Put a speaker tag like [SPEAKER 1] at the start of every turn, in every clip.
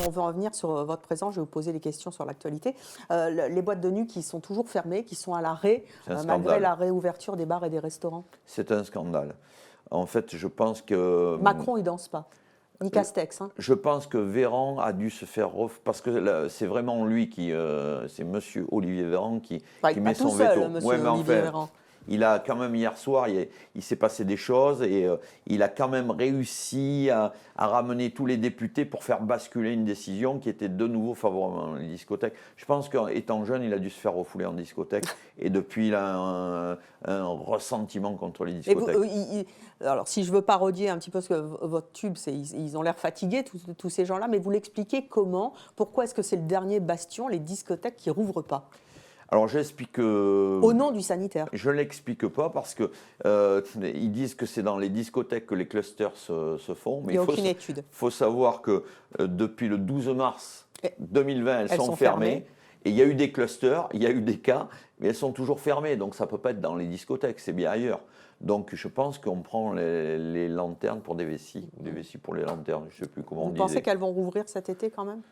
[SPEAKER 1] on veut en revenir sur votre présent. Je vais vous poser des questions sur l'actualité. Les boîtes de nuit qui sont toujours fermées, qui sont à l'arrêt, malgré la réouverture des bars et des restaurants.
[SPEAKER 2] C'est un scandale. En fait, je pense que...
[SPEAKER 1] Macron, il ne danse pas. Ni Castex. Hein.
[SPEAKER 2] Je pense que Véran a dû se faire... Parce que c'est vraiment lui qui... c'est monsieur Olivier Véran qui met son veto.
[SPEAKER 1] Monsieur Olivier Véran.
[SPEAKER 2] Il a quand même, hier soir, il s'est passé des choses et il a quand même réussi à ramener tous les députés pour faire basculer une décision qui était de nouveau favorable aux discothèques. Je pense qu'étant jeune, il a dû se faire refouler en discothèque et depuis, il a un ressentiment contre les discothèques.
[SPEAKER 1] Alors, si je veux parodier un petit peu ce que votre tube, ils ont l'air fatigués, tous ces gens-là, mais vous l'expliquez comment? Pourquoi est-ce que c'est le dernier bastion, les discothèques, qui ne rouvrent pas?
[SPEAKER 2] Alors j'explique...
[SPEAKER 1] Au nom du sanitaire.
[SPEAKER 2] Je ne l'explique pas parce que ils disent que c'est dans les discothèques que les clusters se font. Mais
[SPEAKER 1] il n'y a aucune étude.
[SPEAKER 2] Il faut savoir que depuis le 12 mars 2020, elles sont fermées. Et il y a eu des clusters, il y a eu des cas, mais elles sont toujours fermées. Donc ça ne peut pas être dans les discothèques, c'est bien ailleurs. Donc je pense qu'on prend les lanternes pour des vessies, des vessies pour les lanternes, je ne sais plus comment on dit.
[SPEAKER 1] Vous pensez qu'elles vont rouvrir cet été quand même?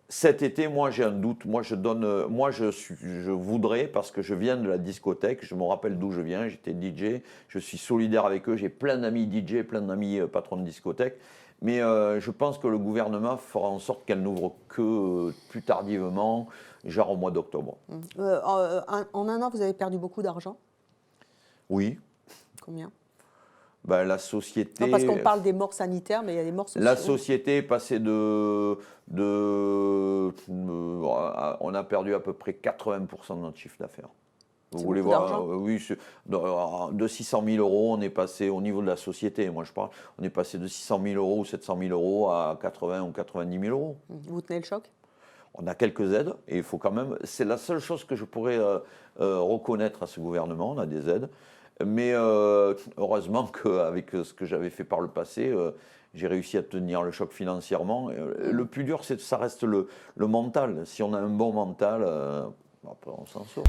[SPEAKER 2] Cet été, moi j'ai un doute. Moi je voudrais, parce que je viens de la discothèque, je me rappelle d'où je viens, j'étais DJ, je suis solidaire avec eux, j'ai plein d'amis DJ, plein d'amis patrons de discothèque. Mais je pense que le gouvernement fera en sorte qu'elle n'ouvre que plus tardivement, genre au mois d'octobre.
[SPEAKER 1] En un an, vous avez perdu beaucoup d'argent?
[SPEAKER 2] Oui.
[SPEAKER 1] Combien?
[SPEAKER 2] Ben, la société...
[SPEAKER 1] Non, parce qu'on parle des morts sanitaires, mais il y a des morts sociales.
[SPEAKER 2] La société est passée on a perdu à peu près 80% de notre chiffre d'affaires. Vous voulez voir? Oui, de 600 000 euros, on est passé au niveau de la société, moi je parle, on est passé de 600 000 euros ou 700 000 euros à 80 ou 90 000 euros.
[SPEAKER 1] Vous tenez le choc?
[SPEAKER 2] On a quelques aides et il faut quand même... C'est la seule chose que je pourrais reconnaître à ce gouvernement, on a des aides. Mais heureusement qu'avec ce que j'avais fait par le passé, j'ai réussi à tenir le choc financièrement. Le plus dur, ça reste le mental. Si on a un bon mental, après on s'en sort.